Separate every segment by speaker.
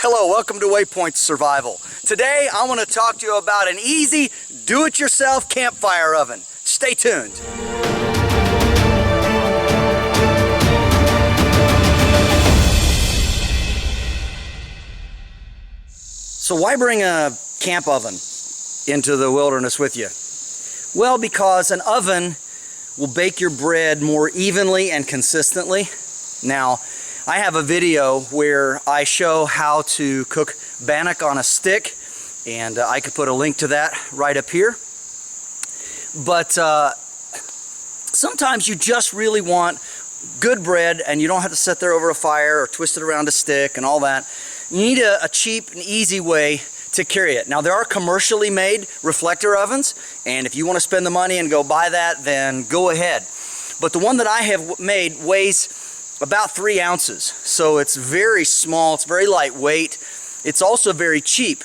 Speaker 1: Hello, welcome to Waypoint Survival. Today I want to talk to you about an easy do-it-yourself campfire oven. Stay tuned. So why bring a camp oven into the wilderness with you? Well, because an oven will bake your bread more evenly and consistently. Now, I have a video where I show how to cook bannock on a stick, and I could put a link to that right up here. But sometimes you just really want good bread and you don't have to sit there over a fire or twist it around a stick and all that. You need a cheap and easy way to carry it. Now, there are commercially made reflector ovens, and if you want to spend the money and go buy that, then go ahead. But the one that I have made weighs about 3 ounces, so it's very small, it's very lightweight, it's also very cheap,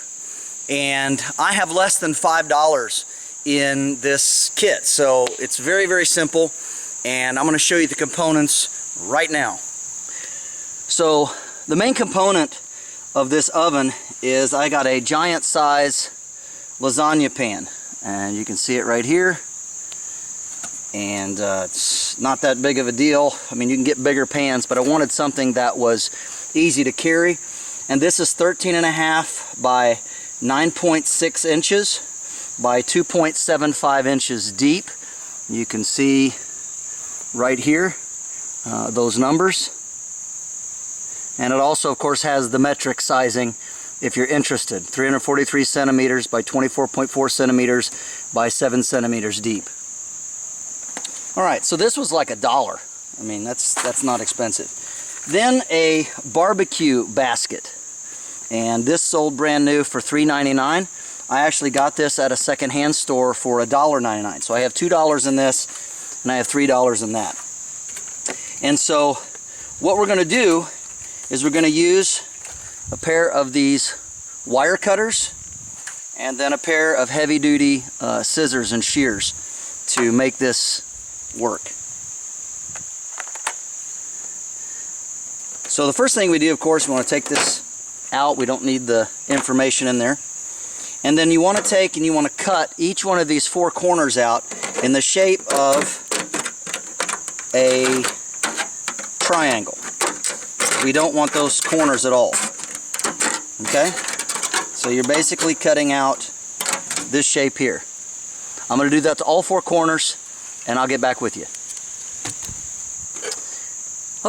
Speaker 1: and I have less than $5 in this kit, so it's very, very simple, and I'm going to show you the components right now. So the main component of this oven is I got a giant size lasagna pan, and you can see it right here. And it's not that big of a deal. I mean, you can get bigger pans, but I wanted something that was easy to carry. And this is 13.5 by 9.6 inches by 2.75 inches deep. You can see right here those numbers. And it also, of course, has the metric sizing if you're interested. 343 centimeters by 24.4 centimeters by 7 centimeters deep. Alright, so this was like $1. I mean, that's not expensive. Then a barbecue basket. And this sold brand new for $3.99. I actually got this at a secondhand store for $1.99. So I have $2 in this, and I have $3 in that. And so what we're going to do is we're going to use a pair of these wire cutters and then a pair of heavy-duty scissors and shears to make this work. So the first thing we do, of course, we want to take this out. We don't need the information in there. And then you want to take and you want to cut each one of these 4 corners out in the shape of a triangle. We don't want those corners at all. Okay? So you're basically cutting out this shape here. I'm going to do that to all 4 corners, and I'll get back with you.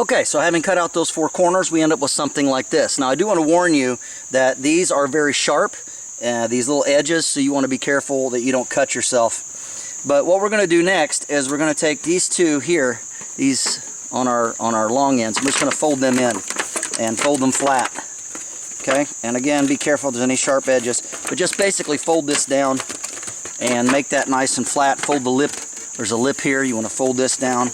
Speaker 1: Okay, so having cut out those 4 corners, we end up with something like this. Now, I do want to warn you that these are very sharp, these little edges, so you want to be careful that you don't cut yourself. But what we're going to do next is we're going to take these 2 here, these on our long ends. I'm just going to fold them in and fold them flat. Okay, and again, be careful if there's any sharp edges, but just basically fold this down and make that nice and flat. Fold the lip. There's a lip here. You want to fold this down.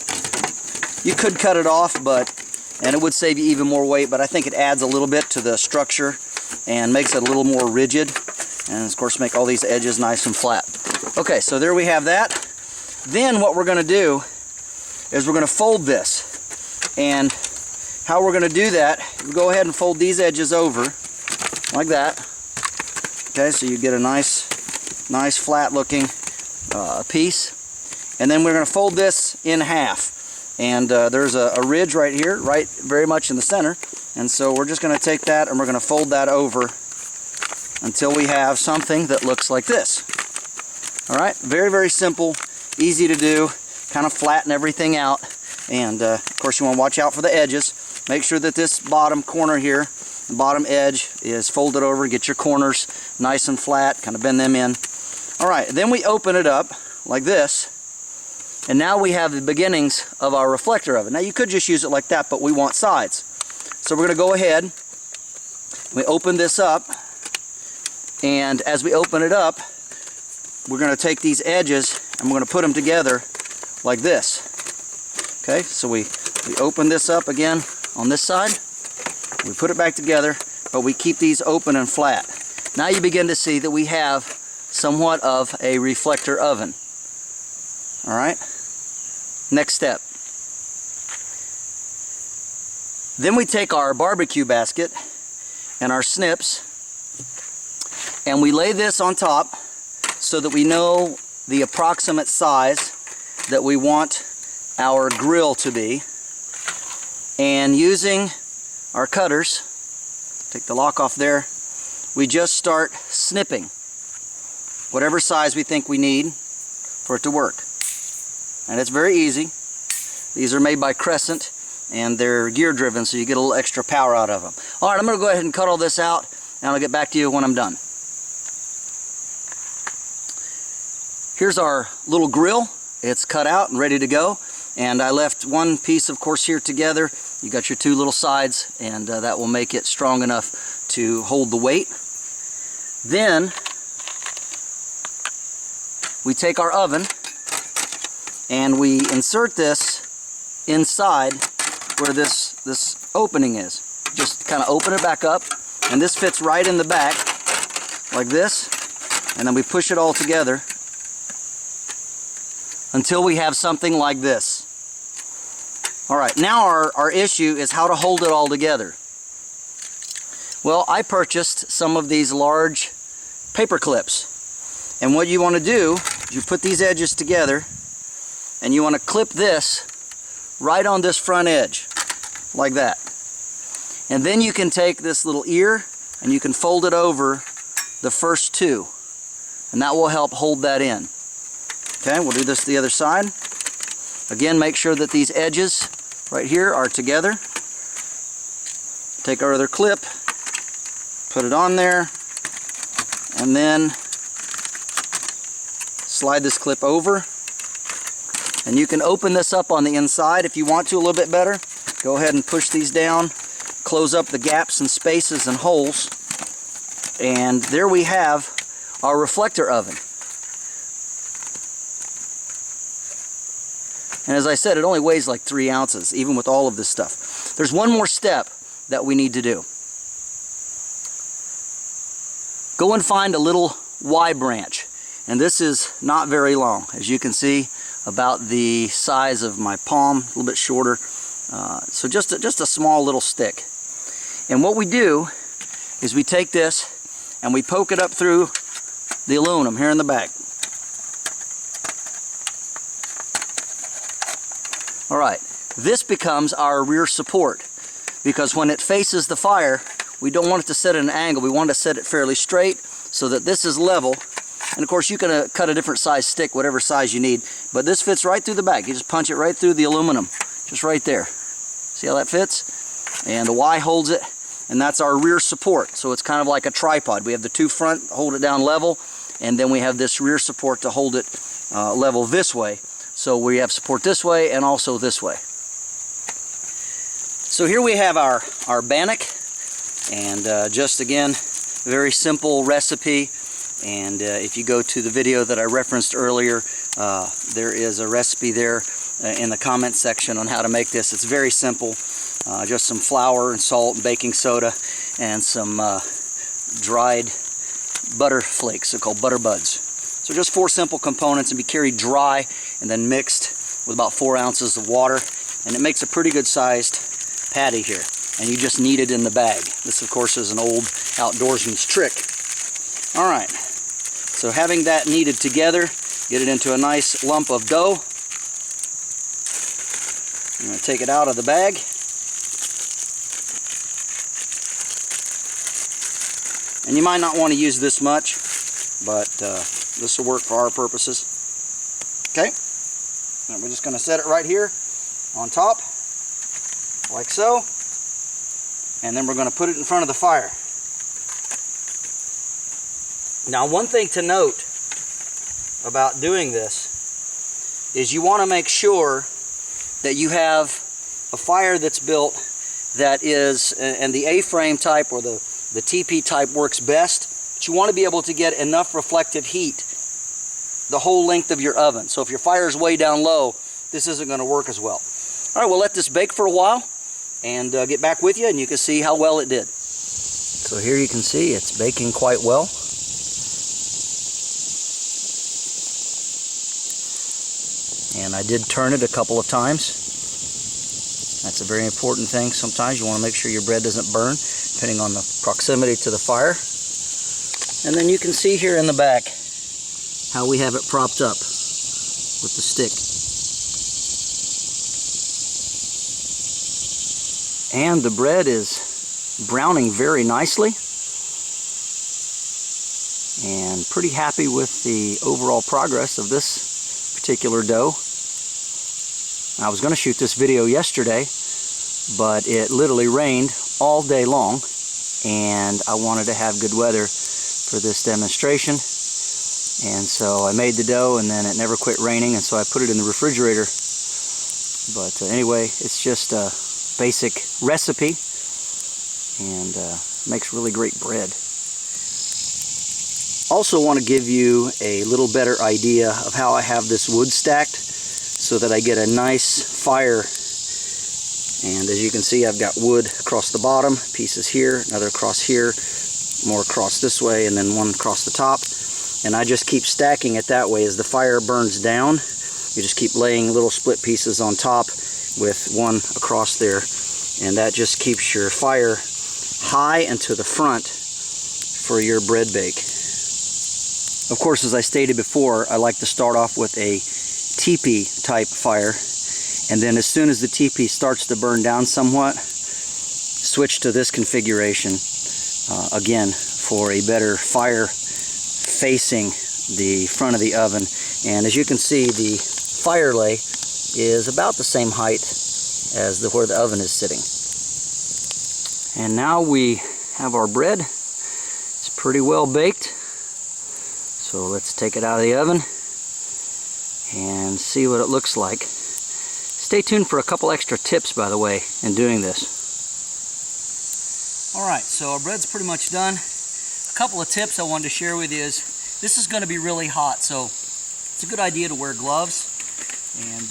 Speaker 1: You could cut it off, and it would save you even more weight, but I think it adds a little bit to the structure and makes it a little more rigid, and of course make all these edges nice and flat. Okay, so there we have that. Then what we're going to do is we're going to fold this, and how we're going to do that, we go ahead and fold these edges over like that. Okay, so you get a nice flat looking piece. And then we're going to fold this in half. And there's a ridge right here, right very much in the center. And so we're just going to take that and we're going to fold that over until we have something that looks like this. Alright, very, very simple, easy to do, kind of flatten everything out. And of course you want to watch out for the edges. Make sure that this bottom corner here, the bottom edge, is folded over. Get your corners nice and flat, kind of bend them in. Alright, then we open it up like this. And now we have the beginnings of our reflector oven. Now you could just use it like that, but we want sides. So we're going to go ahead, we open this up, and as we open it up, we're going to take these edges and we're going to put them together like this. Okay, so we open this up again on this side, we put it back together, but we keep these open and flat. Now you begin to see that we have somewhat of a reflector oven. Alright, next step. Then we take our barbecue basket and our snips, and we lay this on top so that we know the approximate size that we want our grill to be. And using our cutters, take the lock off there, we just start snipping whatever size we think we need for it to work. And it's very easy. These are made by Crescent, and they're gear driven, so you get a little extra power out of them. All right, I'm going to go ahead and cut all this out, and I'll get back to you when I'm done. Here's our little grill. It's cut out and ready to go, and I left one piece, of course, here together. You got your two little sides, and that will make it strong enough to hold the weight. Then we take our oven and we insert this inside where this opening is. Just kind of open it back up, and this fits right in the back like this, and then we push it all together until we have something like this. Alright, now our issue is how to hold it all together. Well, I purchased some of these large paper clips, and what you want to do is you put these edges together and you want to clip this right on this front edge like that, and then you can take this little ear and you can fold it over the first two, and that will help hold that in. Okay, we'll do this the other side. Again, make sure that these edges right here are together. Take our other clip, put it on there, and then slide this clip over. And you can open this up on the inside if you want to a little bit better. Go ahead and push these down, close up the gaps and spaces and holes, and there we have our reflector oven. And as I said, it only weighs like 3 ounces, even with all of this stuff. There's one more step that we need to do. Go and find a little Y branch. And this is not very long. As you can see, about the size of my palm, a little bit shorter. So just a small little stick. And what we do is we take this and we poke it up through the aluminum here in the back. Alright, this becomes our rear support, because when it faces the fire, we don't want it to set at an angle. We want to set it fairly straight so that this is level. And of course you can cut a different size stick, whatever size you need, but this fits right through the back. You just punch it right through the aluminum, just right there. See how that fits? And the Y holds it, and that's our rear support. So it's kind of like a tripod. We have the two front, hold it down level, and then we have this rear support to hold it level this way. So we have support this way and also this way. So here we have our Bannock, and just again, very simple recipe. And if you go to the video that I referenced earlier, there is a recipe there in the comments section on how to make this. It's very simple. Just some flour and salt and baking soda and some dried butter flakes, they're called butter buds. So just 4 simple components, and be carried dry and then mixed with about 4 ounces of water, and it makes a pretty good sized patty here, and you just knead it in the bag. This of course is an old outdoorsman's trick. Alright, so having that kneaded together, get it into a nice lump of dough. I'm going to take it out of the bag. And you might not want to use this much, but this will work for our purposes. Okay, and we're just going to set it right here on top, like so, and then we're going to put it in front of the fire. Now, one thing to note about doing this is you want to make sure that you have a fire that's built that is, and the A-frame type or the TP type works best, but you want to be able to get enough reflective heat the whole length of your oven. So if your fire is way down low, this isn't going to work as well. All right, we'll let this bake for a while and get back with you, and you can see how well it did. So here you can see it's baking quite well. And I did turn it a couple of times. That's a very important thing. Sometimes you want to make sure your bread doesn't burn. depending on the proximity to the fire. And then you can see here in the back how we have it propped up with the stick. And the bread is browning very nicely, and pretty happy with the overall progress of this particular dough. I was going to shoot this video yesterday, but it literally rained all day long, and I wanted to have good weather for this demonstration. And so I made the dough, and then it never quit raining, and so I put it in the refrigerator. But anyway, it's just a basic recipe, and makes really great bread. Also want to give you a little better idea of how I have this wood stacked so that I get a nice fire. And as you can see, I've got wood across the bottom, pieces here, another across here, more across this way, and then one across the top. And I just keep stacking it that way. As the fire burns down, you just keep laying little split pieces on top with one across there, and that just keeps your fire high and to the front for your bread bake. Of course, as I stated before, I like to start off with a teepee type fire, and then as soon as the teepee starts to burn down somewhat, switch to this configuration again for a better fire facing the front of the oven. And as you can see, the fire lay is about the same height as where the oven is sitting. And now we have our bread. It's pretty well baked. So let's take it out of the oven and see what it looks like. Stay tuned for a couple extra tips, by the way, in doing this. Alright, so our bread's pretty much done. A couple of tips I wanted to share with you is, this is going to be really hot, so it's a good idea to wear gloves. And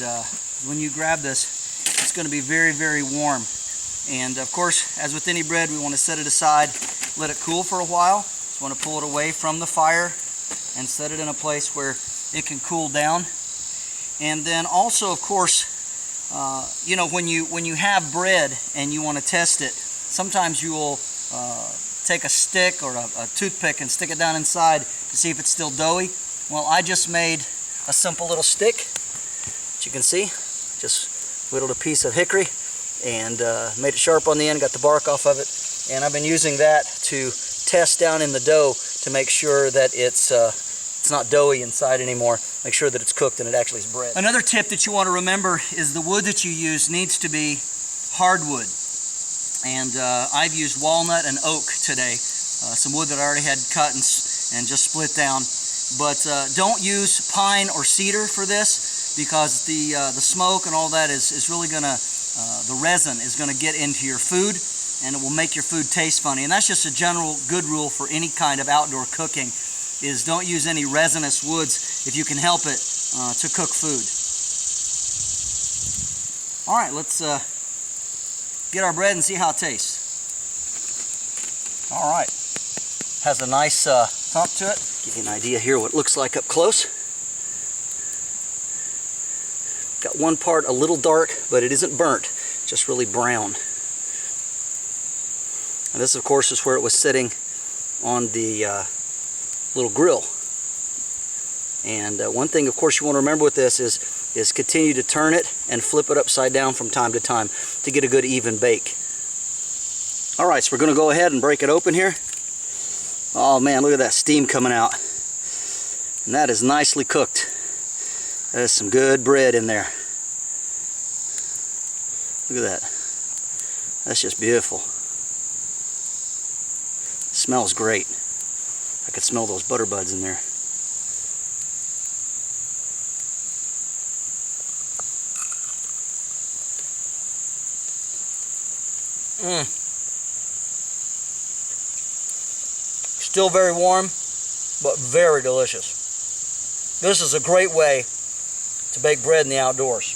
Speaker 1: when you grab this, it's going to be very, very warm. And of course, as with any bread, we want to set it aside, let it cool for a while. Just want to pull it away from the fire and set it in a place where it can cool down. And then also, of course, you know, when you have bread and you want to test it, sometimes you will take a stick or a toothpick and stick it down inside to see if it's still doughy. Well, I just made a simple little stick, as you can see. Just whittled a piece of hickory and made it sharp on the end, got the bark off of it, and I've been using that to test down in the dough to make sure that it's not doughy inside anymore, make sure that it's cooked and it actually is bread. Another tip that you want to remember is the wood that you use needs to be hardwood. And I've used walnut and oak today, some wood that I already had cut and just split down. But don't use pine or cedar for this, because the smoke and all that is really going to, the resin is going to get into your food, and it will make your food taste funny. And that's just a general good rule for any kind of outdoor cooking, is don't use any resinous woods if you can help it to cook food. All right, let's get our bread and see how it tastes. All right, has a nice thump to it. Give you an idea here what it looks like up close. Got one part a little dark, but it isn't burnt, just really brown. And this, of course, is where it was sitting on the little grill. And one thing, of course, you want to remember with this is continue to turn it and flip it upside down from time to time to get a good even bake. All right, so we're going to go ahead and break it open here. Oh man, look at that steam coming out. And that is nicely cooked. That is some good bread in there. Look at that. That's just beautiful. It smells great. I could smell those butter buds in there. Still very warm, but very delicious. This is a great way to bake bread in the outdoors.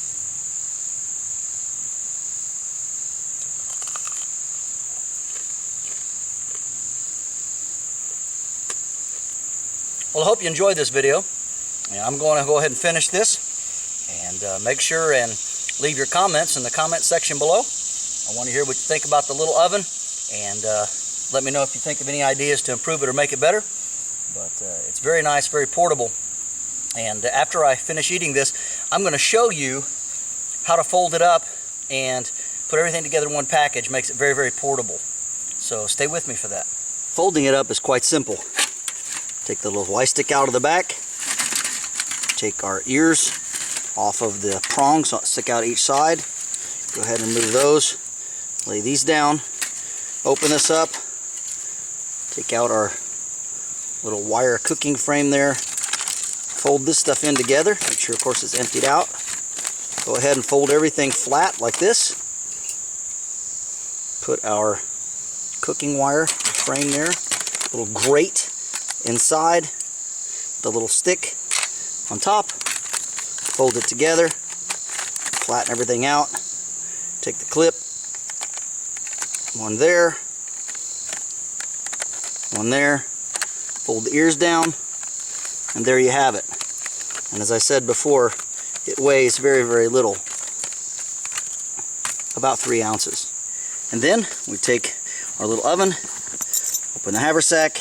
Speaker 1: Well, I hope you enjoyed this video. And I'm going to go ahead and finish this, and make sure and leave your comments in the comment section below. I want to hear what you think about the little oven, and Let me know if you think of any ideas to improve it or make it better. But it's very nice, very portable. And after I finish eating this, I'm going to show you how to fold it up and put everything together in one package. Makes it very, very portable. So stay with me for that. Folding it up is quite simple. Take the little Y stick out of the back. Take our ears off of the prongs, stick out each side. Go ahead and move those. Lay these down. Open this up. Take out our little wire cooking frame there. Fold this stuff in together. Make sure, of course, it's emptied out. Go ahead and fold everything flat like this. Put our cooking wire frame there. Little grate inside. The little stick on top. Fold it together. Flatten everything out. Take the clip. One there. One there. Fold the ears down. And there you have it. And as I said before, it weighs very, very little. About 3 ounces. And then we take our little oven, open the haversack,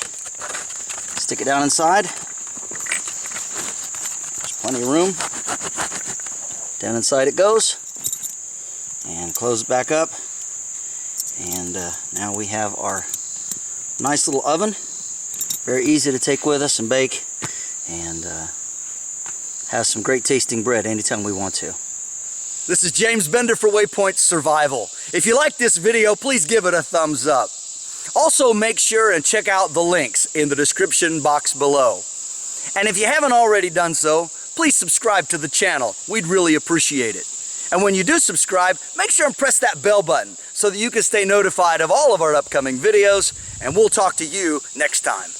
Speaker 1: stick it down inside. There's plenty of room. Down inside it goes. And close it back up. And now we have our nice little oven. Very easy to take with us and bake. And have some great tasting bread anytime we want to. This is James Bender for Waypoint Survival. If you like this video, please give it a thumbs up. Also, make sure and check out the links in the description box below. And if you haven't already done so, please subscribe to the channel. We'd really appreciate it. And when you do subscribe, make sure and press that bell button so that you can stay notified of all of our upcoming videos, and we'll talk to you next time.